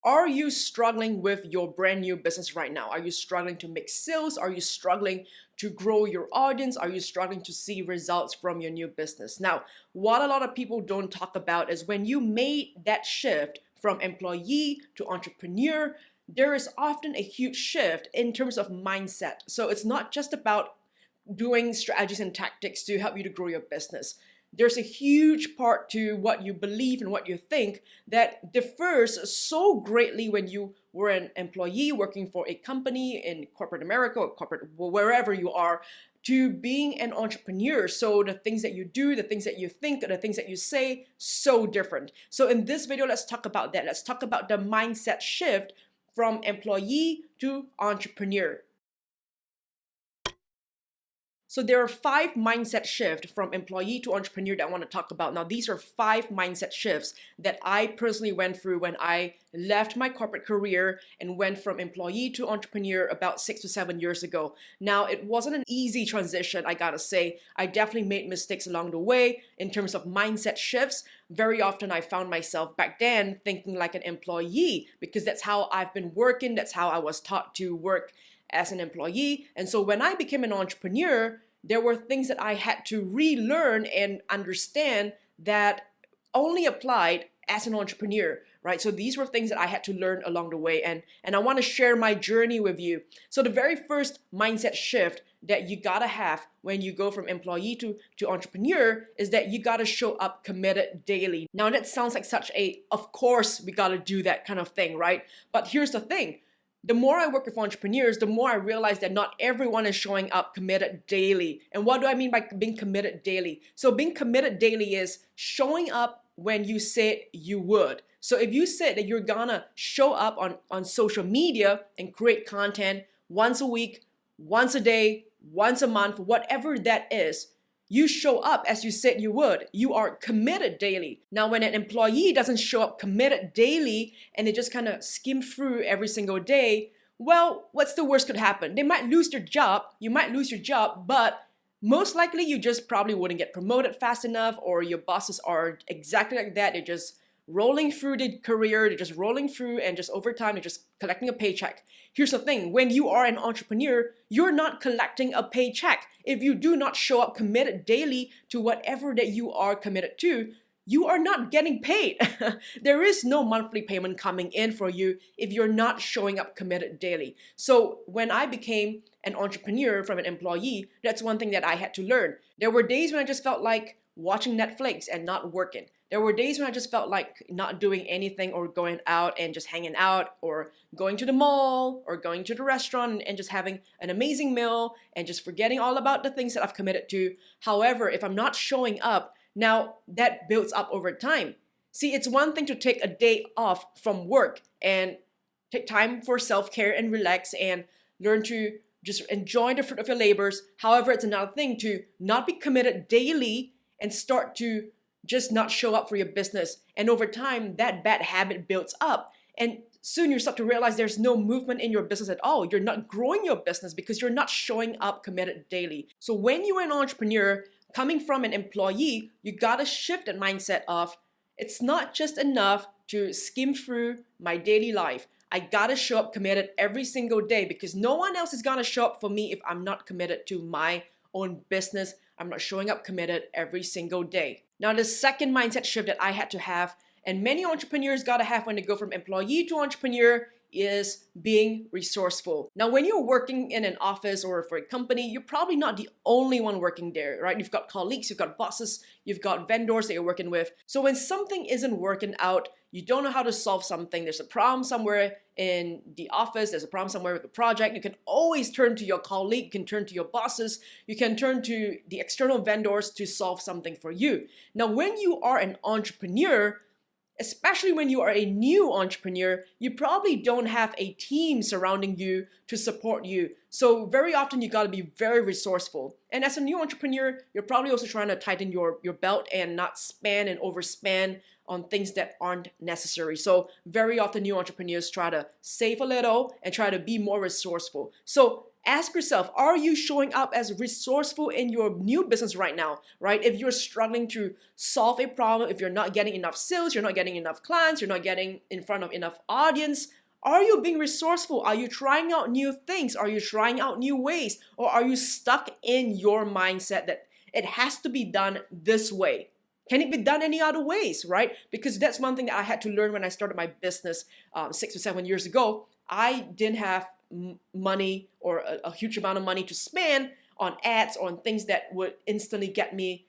Are you struggling with your brand new business right now? Are you struggling to make sales? Are you struggling to grow your audience? Are you struggling to see results from your new business? Now, what a lot of people don't talk about is when you made that shift from employee to entrepreneur, there is often a huge shift in terms of mindset. So it's not just about doing strategies and tactics to help you to grow your business. There's a huge part to what you believe and what you think that differs so greatly when you were an employee working for a company in corporate America or corporate wherever you are to being an entrepreneur. So the things that you do, the things that you think, the things that you say, so different. So in this video, let's talk about that. Let's talk about the mindset shift from employee to entrepreneur. So there are 5 mindset shifts from employee to entrepreneur that I want to talk about. Now, these are 5 mindset shifts that I personally went through when I left my corporate career and went from employee to entrepreneur about 6 to 7 years ago. Now, it wasn't an easy transition, I gotta say. I definitely made mistakes along the way in terms of mindset shifts. Very often I found myself back then thinking like an employee because that's how I've been working, that's how I was taught to work as an employee. And so when I became an entrepreneur, there were things that I had to relearn and understand that only applied as an entrepreneur, right? So these were things that I had to learn along the way, and I want to share my journey with you. So the very first mindset shift that you gotta have when you go from employee to entrepreneur is that you gotta show up committed daily. Now that sounds like such a, of course we gotta do that kind of thing, right? But here's the thing. The more I work with entrepreneurs, the more I realize that not everyone is showing up committed daily. And what do I mean by being committed daily? So being committed daily is showing up when you said you would. So if you said that you're gonna show up on social media and create content once a week, once a day, once a month, whatever that is, you show up as you said you would. You are committed daily. Now, when an employee doesn't show up committed daily and they just kind of skim through every single day, well, what's the worst could happen? They might lose their job. You might lose your job, but most likely you just probably wouldn't get promoted fast enough, or your bosses are exactly like that. They're just rolling through the career, they're just rolling through, and just over time, they're just collecting a paycheck. Here's the thing, when you are an entrepreneur, you're not collecting a paycheck. If you do not show up committed daily to whatever that you are committed to, you are not getting paid. There is no monthly payment coming in for you if you're not showing up committed daily. So when I became an entrepreneur from an employee, that's one thing that I had to learn. There were days when I just felt like watching Netflix and not working. There were days when I just felt like not doing anything or going out and just hanging out or going to the mall or going to the restaurant and just having an amazing meal and just forgetting all about the things that I've committed to. However, if I'm not showing up, now that builds up over time. See, it's one thing to take a day off from work and take time for self-care and relax and learn to just enjoy the fruit of your labors. However, it's another thing to not be committed daily and start to just not show up for your business. And over time, that bad habit builds up. And soon you start to realize there's no movement in your business at all. You're not growing your business because you're not showing up committed daily. So when you're an entrepreneur, coming from an employee, you gotta shift that mindset of, it's not just enough to skim through my daily life. I gotta show up committed every single day because no one else is gonna show up for me if I'm not committed to my own business. I'm not showing up committed every single day. Now, the second mindset shift that I had to have, and many entrepreneurs gotta have when they go from employee to entrepreneur, is being resourceful. Now, when you're working in an office or for a company, you're probably not the only one working there, right? You've got colleagues, you've got bosses, you've got vendors that you're working with. So when something isn't working out, you don't know how to solve something, there's a problem somewhere in the office, there's a problem somewhere with the project, you can always turn to your colleague, you can turn to your bosses, you can turn to the external vendors to solve something for you. Now, when you are an entrepreneur, especially when you are a new entrepreneur, you probably don't have a team surrounding you to support you. So very often you gotta be very resourceful. And as a new entrepreneur, you're probably also trying to tighten your belt and not spend and overspend on things that aren't necessary. So very often new entrepreneurs try to save a little and try to be more resourceful. So Ask yourself, are you showing up as resourceful in your new business right now, right? If you're struggling to solve a problem, if you're not getting enough sales, you're not getting enough clients, you're not getting in front of enough audience, are you being resourceful? Are you trying out new things? Are you trying out new ways? Or are you stuck in your mindset that it has to be done this way? Can it be done any other ways, right? Because that's one thing that I had to learn when I started my business 6 or 7 years ago. I didn't have money or a huge amount of money to spend on ads or on things that would instantly get me,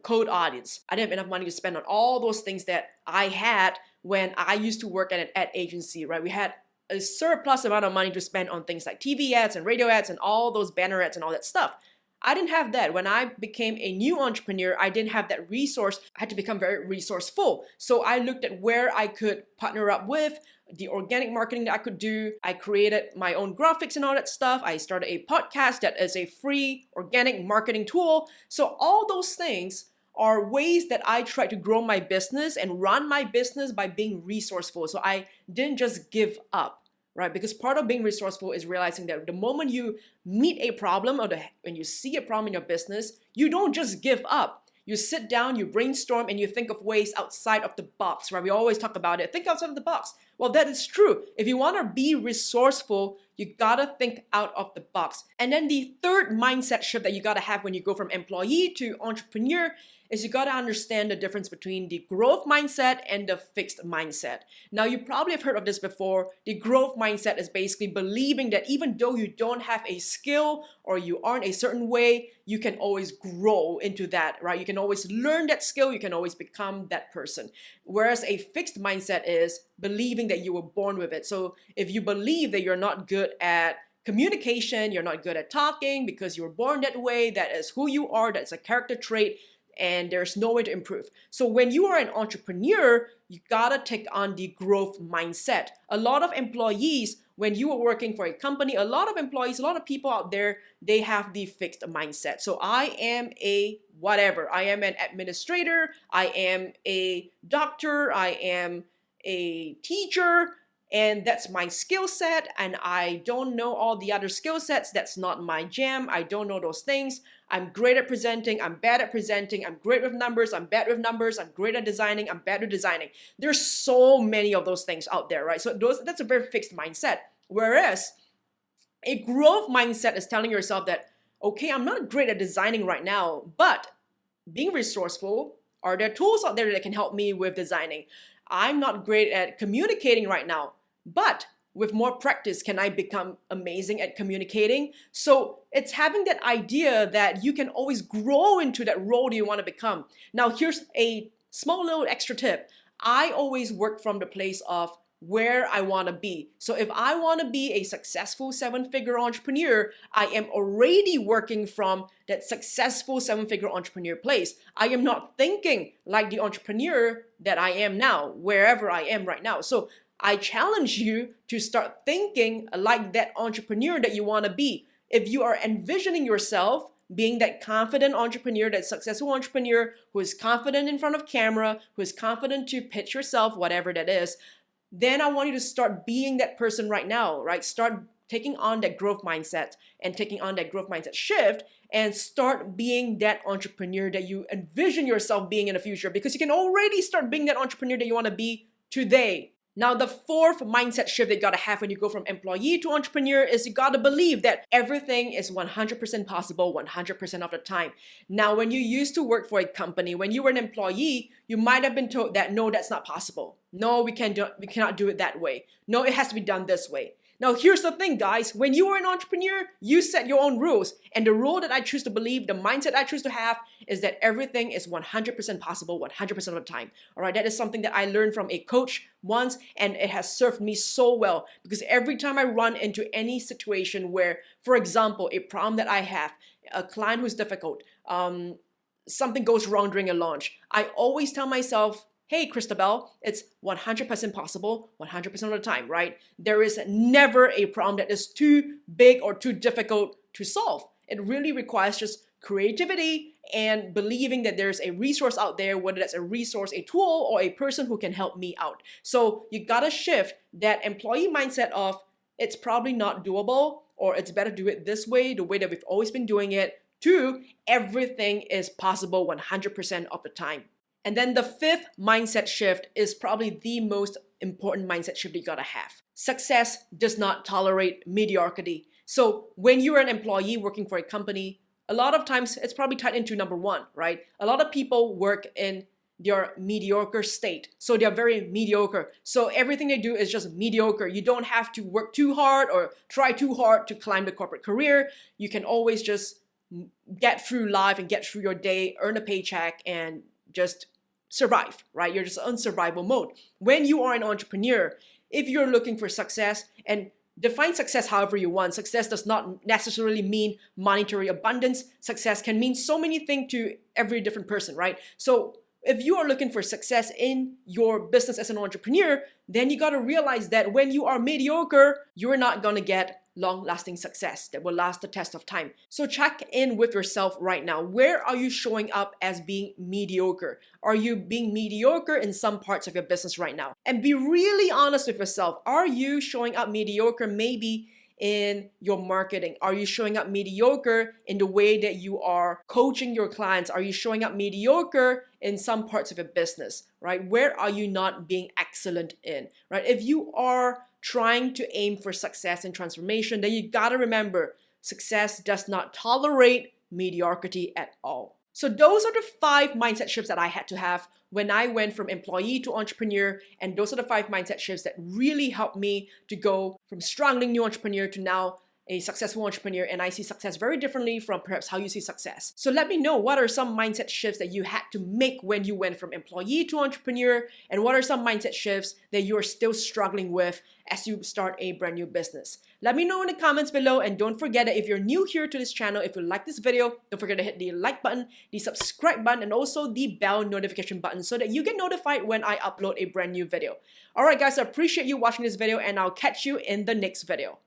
cold audience. I didn't have enough money to spend on all those things that I had when I used to work at an ad agency, right? We had a surplus amount of money to spend on things like TV ads and radio ads and all those banner ads and all that stuff. I didn't have that. When I became a new entrepreneur, I didn't have that resource. I had to become very resourceful. So I looked at where I could partner up with, the organic marketing that I could do. I created my own graphics and all that stuff. I started a podcast that is a free organic marketing tool. So all those things are ways that I tried to grow my business and run my business by being resourceful. So I didn't just give up. Right? Because part of being resourceful is realizing that the moment you meet a problem or when you see a problem in your business, you don't just give up. You sit down, you brainstorm, and you think of ways outside of the box, right? We always talk about it. Think outside of the box. Well, that is true. If you want to be resourceful, you gotta think out of the box. And then the third mindset shift that you gotta have when you go from employee to entrepreneur is you gotta understand the difference between the growth mindset and the fixed mindset. Now, you probably have heard of this before. The growth mindset is basically believing that even though you don't have a skill or you aren't a certain way, you can always grow into that, right? You can always learn that skill, you can always become that person. Whereas a fixed mindset is believing that you were born with it. So if you believe that you're not good at communication, you're not good at talking because you were born that way, that is who you are, that's a character trait, and there's no way to improve. So when you are an entrepreneur, you gotta take on the growth mindset. A lot of employees, when you are working for a company, a lot of employees, a lot of people out there, they have the fixed mindset. So I am a whatever. I am an administrator. I am a doctor. I am a teacher. And that's my skill set, and I don't know all the other skill sets. That's not my jam. I don't know those things. I'm great at presenting. I'm bad at presenting. I'm great with numbers. I'm bad with numbers. I'm great at designing. I'm bad at designing. There's so many of those things out there, right? So that's a very fixed mindset. Whereas a growth mindset is telling yourself that, okay, I'm not great at designing right now, but being resourceful, are there tools out there that can help me with designing? I'm not great at communicating right now, but with more practice, can I become amazing at communicating? So it's having that idea that you can always grow into that role that you want to become. Now, here's a small little extra tip. I always work from the place of where I want to be. So if I want to be a successful 7-figure entrepreneur, I am already working from that successful 7-figure entrepreneur place. I am not thinking like the entrepreneur that I am now, wherever I am right now. So I challenge you to start thinking like that entrepreneur that you want to be. If you are envisioning yourself being that confident entrepreneur, that successful entrepreneur who is confident in front of camera, who is confident to pitch yourself, whatever that is, then I want you to start being that person right now, right? Start taking on that growth mindset and taking on that growth mindset shift and start being that entrepreneur that you envision yourself being in the future, because you can already start being that entrepreneur that you want to be today. Now, the fourth mindset shift that you gotta have when you go from employee to entrepreneur is you gotta believe that everything is 100% possible 100% of the time. Now, when you used to work for a company, when you were an employee, you might have been told that, no, that's not possible. No, we cannot do it that way. No, it has to be done this way. Now, here's the thing, guys. When you are an entrepreneur, you set your own rules. And the rule that I choose to believe, the mindset I choose to have, is that everything is 100% possible 100% of the time. All right, that is something that I learned from a coach once, and it has served me so well. Because every time I run into any situation where, for example, a problem that I have, a client who's difficult, something goes wrong during a launch, I always tell myself, hey, Christabel, it's 100% possible 100% of the time, right? There is never a problem that is too big or too difficult to solve. It really requires just creativity and believing that there's a resource out there, whether that's a resource, a tool, or a person who can help me out. So you gotta shift that employee mindset of it's probably not doable, or it's better to do it this way, the way that we've always been doing it. 2, everything is possible 100% of the time. And then the 5th mindset shift is probably the most important mindset shift you gotta have. Success does not tolerate mediocrity. So when you're an employee working for a company, a lot of times it's probably tied into number 1, right? A lot of people work in their mediocre state. So they're very mediocre. So everything they do is just mediocre. You don't have to work too hard or try too hard to climb the corporate career. You can always just get through life and get through your day, earn a paycheck, and just survive, right? You're just on survival mode. When you are an entrepreneur, if you're looking for success, and define success however you want. Success does not necessarily mean monetary abundance. Success can mean so many things to every different person, right? So if you are looking for success in your business as an entrepreneur, then you got to realize that when you are mediocre, you're not going to get long-lasting success that will last the test of time. So check in with yourself right now. Where are you showing up as being mediocre? Are you being mediocre in some parts of your business right now? And be really honest with yourself. Are you showing up mediocre maybe in your marketing? Are you showing up mediocre in the way that you are coaching your clients? Are you showing up mediocre in some parts of your business, right? Where are you not being excellent in, right? If you are trying to aim for success and transformation, then you gotta remember, success does not tolerate mediocrity at all. So those are the 5 mindset shifts that I had to have when I went from employee to entrepreneur, and those are the 5 mindset shifts that really helped me to go from struggling new entrepreneur to now a successful entrepreneur, and I see success very differently from perhaps how you see success. So let me know, what are some mindset shifts that you had to make when you went from employee to entrepreneur, and what are some mindset shifts that you're still struggling with as you start a brand new business? Let me know in the comments below, and don't forget that if you're new here to this channel, if you like this video, don't forget to hit the like button, the subscribe button, and also the bell notification button so that you get notified when I upload a brand new video. Alright guys, I appreciate you watching this video, and I'll catch you in the next video.